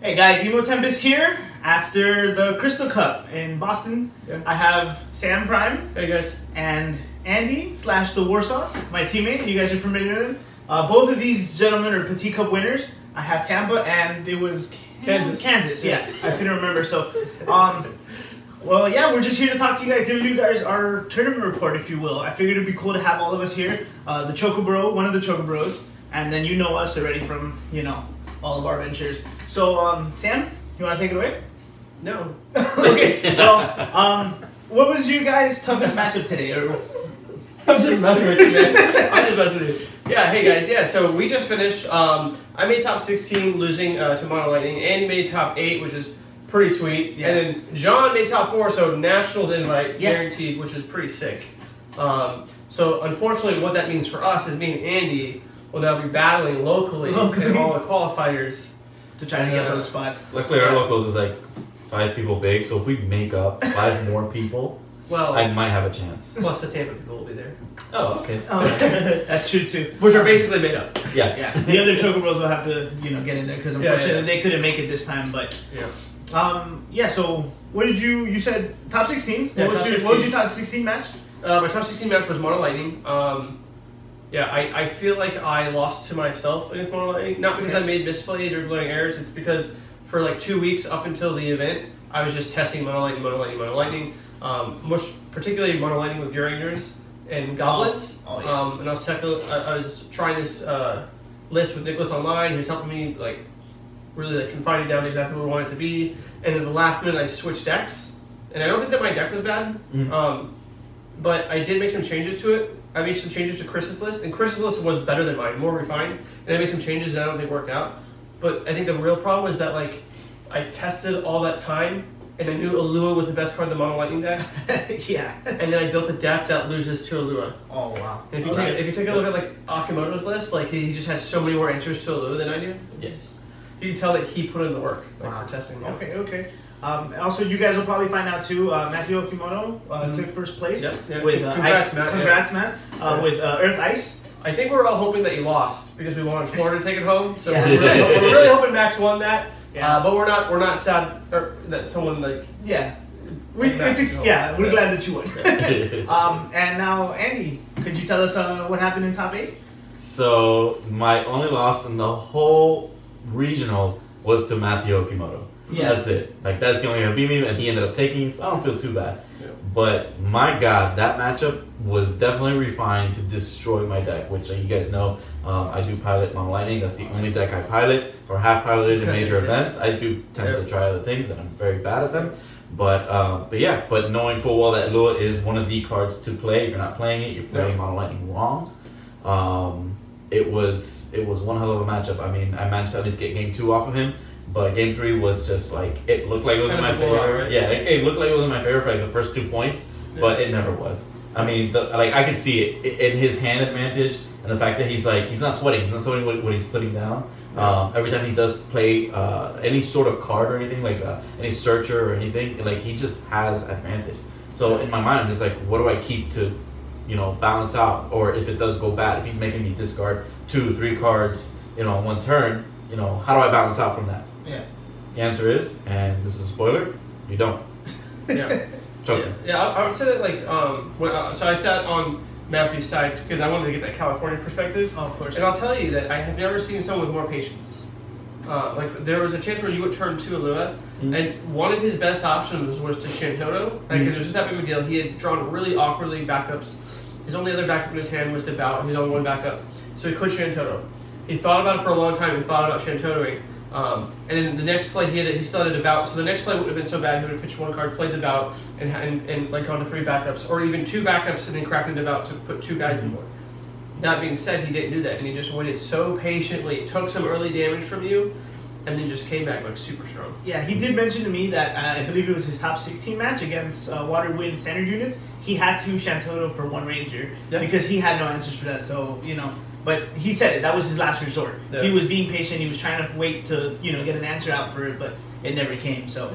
Hey guys, EmoTempest here. After the Crystal Cup in Boston, I have Sam Prime. Hey guys. And Andy / the Warsaw, my teammate. You guys are familiar with him. Both of these gentlemen are Petit Cup winners. I have Tampa and it was Kansas, yeah. I couldn't remember. So, well, yeah, we're just here to talk to you guys, give you guys our tournament report, if you will. I figured it'd be cool to have all of us here. The Chocobro, one of the Chocobros, and then you know us already from, all of our ventures. So, Sam, you want to take it away? No. Okay, well, what was you guys' toughest matchup today? Or... I'm just messing with you, man. I'm just messing with you. Yeah, hey guys, yeah, so we just finished. I made top 16, losing to Mono Lightning. Andy made top 8, which is pretty sweet. Yeah. And then John made top 4, so Nationals invite guaranteed, which is pretty sick. So unfortunately, what that means for us is me and Andy will now be battling locally in all the qualifiers to try to get those spots. Luckily, our locals is like 5 people big, so if we make up 5 more people, well, I might have a chance. Plus the Tampa people will be there. Oh, okay. That's true too. Which are basically made up. Yeah. The other Chocobros will have to, get in there because unfortunately they couldn't make it this time. But so what did you said top 16? What was your top 16 match? My top 16 match was Mono Lightning. I feel like I lost to myself against Mono Lightning. Not because I made misplays or glaring errors. It's because for like 2 weeks up until the event, I was just testing Mono Lightning. Most particularly Mono Lightning with Urangers and Goblins. And I was trying this list with Nicholas online. He was helping me really confining down to exactly what I wanted it to be. And then the last minute I switched decks. And I don't think that my deck was bad. But I did make some changes to it. I made some changes to Chris's list, and Chris's list was better than mine, more refined. And I made some changes that I don't think worked out. But I think the real problem is that I tested all that time, and I knew Alua was the best card in the Mono Lightning deck. Yeah. And then I built a deck that loses to Alua. Oh wow. And if you take a look at Akimoto's list, he just has so many more answers to Alua than I do. Yes. You can tell that he put in the work for testing. That. Okay. Also, you guys will probably find out too. Matthew Okimoto took first place with Congrats, Matt. Congrats, Matt. With Earth Ice. I think we're all hoping that you lost because we wanted Florida to take it home. So we're really hoping Max won that. Yeah. But we're not sad that someone we're glad that you won. And now, Andy, could you tell us what happened in top 8? So my only loss in the whole regional was to Matthew Okimoto. Yeah. That's it. That's the only one who beat me, and he ended up taking, so I don't feel too bad. Yeah. But my God, that matchup was definitely refined to destroy my deck, which you guys know, I do pilot Mono Lightning. That's the only deck I pilot or have piloted in major events. I do tend to try other things, and I'm very bad at them. But knowing full well that Lua is one of the cards to play. If you're not playing it, you're playing Mono Lightning wrong. It was one hell of a matchup. I mean, I managed to at least get game 2 off of him. But game 3 was just it looked like it was in my favor. Right? Yeah, it looked like it was in my favor for the first 2 points, but it never was. I mean, I could see it in his hand advantage and the fact that he's not sweating. He's not sweating what he's putting down. Every time he does play any sort of card or anything, any searcher or anything, he just has advantage. So in my mind, I'm just what do I keep to, balance out? Or if it does go bad, if he's making me discard 2-3 cards, in 1 turn, how do I balance out from that? Yeah. The answer is, and this is a spoiler, you don't. Yeah. Trust me. Yeah, I would say that so I sat on Matthew's side because I wanted to get that California perspective. Oh, of course. And I'll tell you that I have never seen someone with more patience. There was a chance where you would turn to Alua, and one of his best options was to Shantoto. Because it was just that big of a deal. He had drawn really awkwardly backups. His only other backup in his hand was Devout. He was on 1 backup. So he could Shantoto. He thought about it for a long time and thought about Shantotoing. And then the next play he still had a Devout, so the next play wouldn't have been so bad. He would have pitched 1 card, played Devout, and gone to 3 backups, or even 2 backups and then cracked the Devout to put 2 guys in more. That being said, he didn't do that, and he just waited so patiently, took some early damage from you, and then just came back super strong. Yeah, he did mention to me that I believe it was his top 16 match against Water Wind Standard units. He had to Shantoto for 1 Ranger because he had no answers for that. So But he said it. That was his last resort. Yeah. He was being patient. He was trying to wait to get an answer out for it, but it never came. So,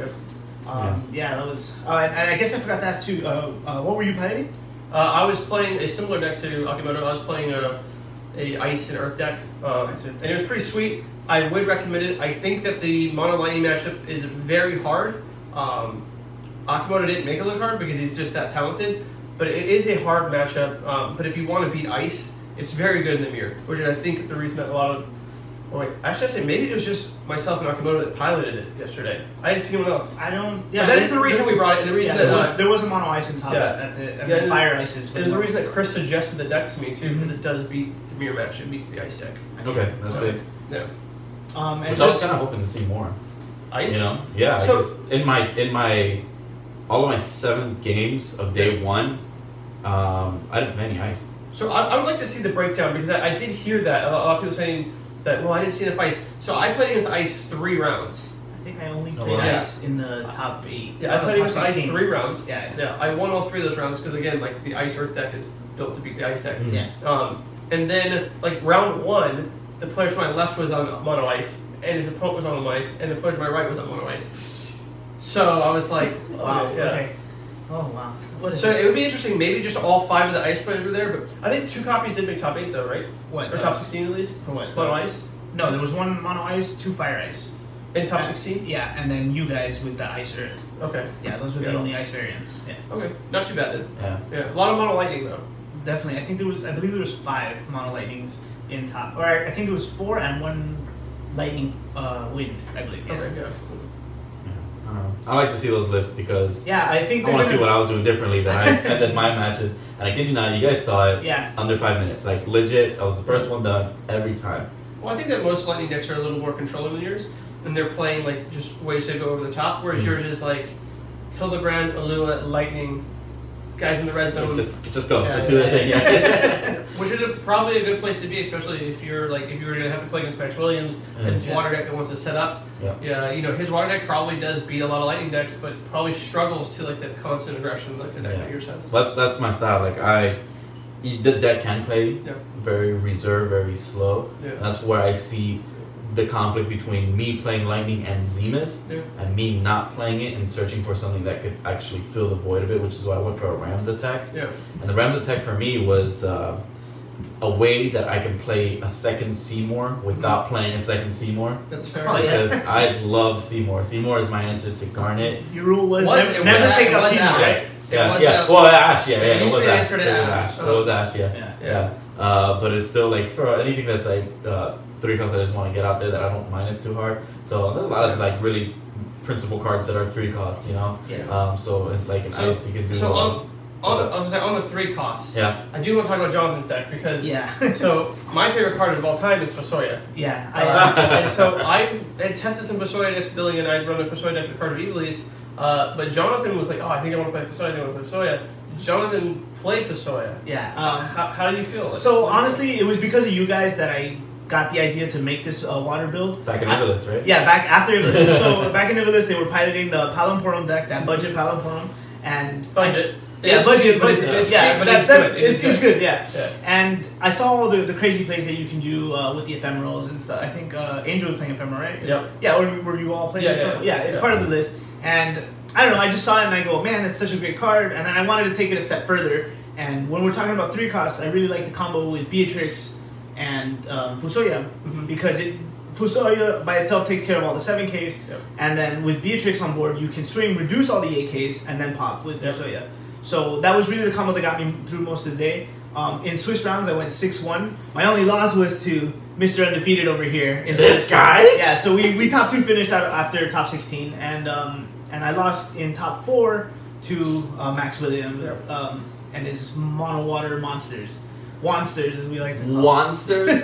that was. And I guess I forgot to ask too. What were you playing? I was playing a similar deck to Akimoto. I was playing a Ice and Earth deck, and it was pretty sweet. I would recommend it. I think that the mono lightning matchup is very hard. Akimoto didn't make it look hard because he's just that talented, but it is a hard matchup. But if you want to beat Ice, it's very good in the mirror, which is I think the reason that a lot of actually, I say maybe it was just myself and Akimoto that piloted it yesterday. I didn't see anyone else. I don't. Yeah, that is the reason we brought it, and the reason that there was a mono ice in top. Yeah. That's it. And fire ices. There's the reason that Chris suggested the deck to me too, because it does beat the mirror match. It beats the ice deck. Okay, that's good. Yeah. And which I was kind of hoping to see more. Ice. You know, yeah. So, in my all of my 7 games of day 1, I didn't have any ice. So I would like to see the breakdown because I did hear that a lot of people saying that I didn't see enough ice. So I played against ice 3 rounds. I think I only played ice in the top 8. Yeah, I played against ice 3 rounds. Yeah. I won all 3 of those rounds because again, like the ice earth deck is built to beat the ice deck. Mm-hmm. Yeah. And then like round 1, the player to my left was on mono ice, and his opponent was on mono ice, and the player to my right was on mono ice. So I was like, wow. Okay. Okay. Oh wow. So it would be interesting. Maybe just all 5 of the ice players were there, but I think 2 copies did make top 8 though, right? What? Or top 16 at least. For what? Mono ice. No, there was 1 mono ice, 2 fire ice. In top 16? Yeah, and then you guys with the ice earth. Okay. Yeah, those were the only ice variants. Yeah. Okay. Not too bad then. Yeah. A lot of mono lightning though. Definitely. I believe there was 5 mono lightnings in top. Or I think it was 4 and 1 lightning wind, I believe. Yeah. Okay, yeah. I like to see those lists because I think I want to see what I was doing differently than I did my matches. And I kid you not, you guys saw it under 5 minutes. Like legit, I was the first one done every time. Well, I think that most lightning decks are a little more controlling than yours, and they're playing like just ways to go over the top. Whereas yours is like Hildebrand, Alua, lightning, guys in the red zone. Just go, just do that thing. Yeah. Which is probably a good place to be, especially if you were gonna have to play against Max Williams and his water deck that wants to set up. Yeah, his water deck probably does beat a lot of lightning decks, but probably struggles to like that constant aggression like the deck that yours has. That's my style. Like the deck can play very reserved, very slow. Yeah. That's where I see the conflict between me playing lightning and Zemus, and me not playing it and searching for something that could actually fill the void of it, which is why I went for a Ram's attack. Yeah. And the Ram's attack for me was a way that I can play a second Seymour without playing a second Seymour. That's fair. Because I love Seymour. Seymour is my answer to Garnet. Your rule was never take out Seymour, right? Well, Ash, it was Ash. It was Ash, yeah. But it's still like for anything that's like 3 costs I just want to get out there that I don't minus too hard. So there's a lot of like really principal cards that are 3 costs, so like an ice you can do. So on the 3 costs, I do want to talk about Jonathan's deck because so my favorite card of all time is Fusoya. And so I had tested some Fusoya decks building, and I'd run a Fusoya deck with Card of Evilise. But Jonathan was like, I think I want to play Fusoya. I think I want to play Fusoya. Jonathan played Fusoya. How do you feel? So honestly, it was because of you guys that I got the idea to make this water build. Back in Evilise, right? Yeah, back after Evilise. So back in Evilise, they were piloting the Palamporum deck, that budget Palamporum, and budget. Budget. Yeah, but it's good. Yeah. And I saw all the crazy plays that you can do with the ephemerals and stuff. I think Angel was playing ephemeral, right? Yeah. Or were you all playing ephemeral? Yeah, it's part of the list. And I don't know, I just saw it and I go, man, that's such a great card. And then I wanted to take it a step further. And when we're talking about 3 costs, I really like the combo with Beatrix and Fusoya because Fusoya by itself takes care of all the 7Ks. And then with Beatrix on board, you can swing, reduce all the 8Ks, and then pop with Fusoya. So that was really the combo that got me through most of the day. In Swiss rounds, I went 6-1. My only loss was to Mr. Undefeated over here. This guy? Yeah, so we top 2 finished after top 16, and I lost in top 4 to Max Williams and his mono water monsters. Wansters, as we like to call them. Wansters?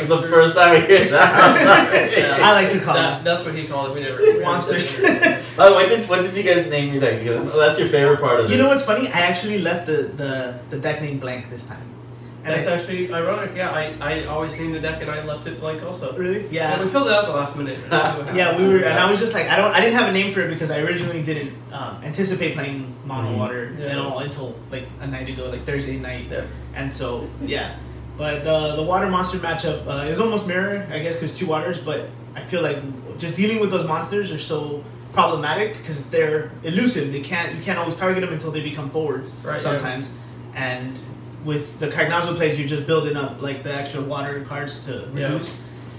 The first time I hear that. I like to call them. That's what he called it. We never. Wansters. What did you guys name your deck? Because that's your favorite part of this. You know what's funny? I actually left the deck name blank this time. And that's actually ironic. Yeah, I always named the deck and I left it blank also. Really? Yeah. We filled it out the last minute. Yeah, we were, and I was just like, I didn't have a name for it because I originally didn't anticipate playing mono water at all until like a night ago, like Thursday night. And so but the water monster matchup is almost mirror, I guess, because 2 waters. But I feel like just dealing with those monsters are so problematic because they're elusive. You can't always target them until they become forwards sometimes, and with the Cargnazo plays, you're just building up like the extra water cards to reduce.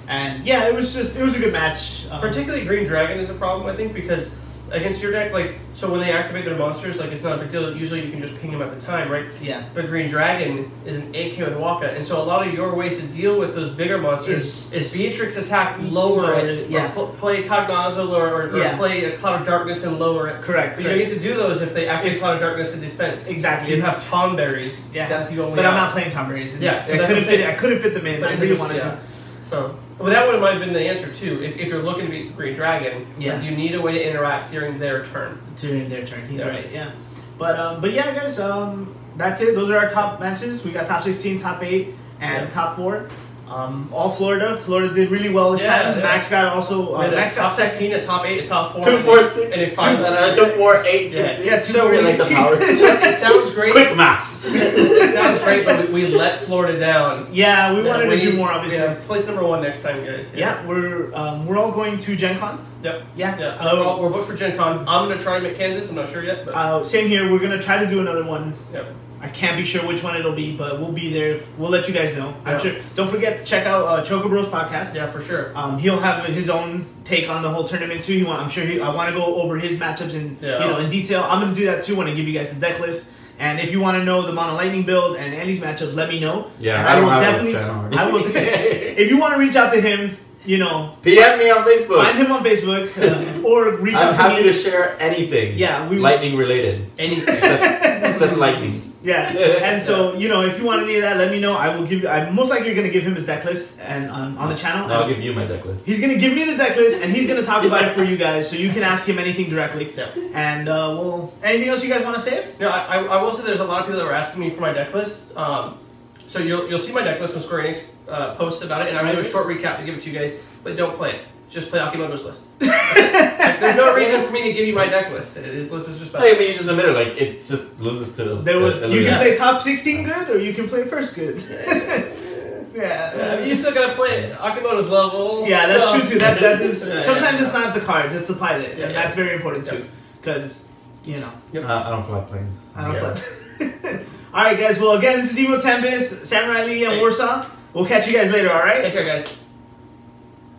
And yeah, it was a good match. Particularly Green Dragon is a problem, I think, because against your deck, like, so when they activate their monsters, like, it's not a big deal. Usually you can just ping them at the time, right? Yeah. But Green Dragon is an AK with Waka, and so a lot of your ways to deal with those bigger monsters is Beatrix attack, lower it, or play Cognazzo, or play a Cloud of Darkness and lower it. Correct. But you don't get to do those if they activate Cloud of Darkness in defense. Exactly. You have Tomberries. Yeah. That's the only. But I'm not playing Tomberries. Yeah. So I couldn't fit them in. But I really wanted to. So. Well, that would have been the answer too. If you're looking to beat Green Dragon, you need a way to interact during their turn. During their turn, he's right. Yeah, but yeah, guys, that's it. Those are our top matches. We got top 16, top 8, and top 4. All Florida. Florida did really well this time. Max got also Max got top 16, a top 8, a top 4, 2, 4, 6, and a 5, 2, 4, 8. Yeah, 2, so 4, like the power. It sounds great. Quick maths. It sounds great, but we let Florida down. Yeah, we wanted to do more, obviously. Yeah, place number 1 next time, guys. Yeah, we're all going to Gen Con. Yep. Yeah. We're booked for Gen Con. I'm gonna try and make Kansas. I'm not sure yet. But. Same here. We're gonna try to do another one. Yep. I can't be sure which one it'll be, but we'll be there. We'll let you guys know. Yeah. I'm sure. Don't forget to check out Chocobros Podcast. Yeah, for sure. He'll have his own take on the whole tournament too. I'm sure I want to go over his matchups in in detail. I'm gonna do that too when I give you guys the deck list. And if you want to know the Mono Lightning build and Andy's matchups, let me know. Yeah, and I will definitely. I will. If you want to reach out to him, PM me on Facebook. Find him on Facebook or reach out to me. I'm happy to share anything. Yeah, lightning related. Anything except lightning. Yeah, and so if you want any of that, let me know. I will give you. I'm most likely going to give him his deck list and on the channel. I'll give you my deck list. He's going to give me the deck list and he's going to talk about it for you guys, so you can ask him anything directly. Yeah. And anything else you guys want to say? No, I will say there's a lot of people that were asking me for my deck list. So you'll see my deck list when Square Enix posts about it, and I'm going to do a short recap to give it to you guys. But don't play it. Just play Akimoto's list. There's no reason for me to give you my deck list. His list is just better. Hey, but you just admitted it just loses to the. You can play top 16 good, or you can play first good. Yeah. You still gotta play Akimoto's level. Yeah, that's true too. That is sometimes it's not the cards, it's the pilot, and that's very important too, because I don't fly planes. I don't fly. All right, guys. Well, again, this is EmoTempest, Samurai Lee, and Warsaw. We'll catch you guys later. All right. Take care, guys.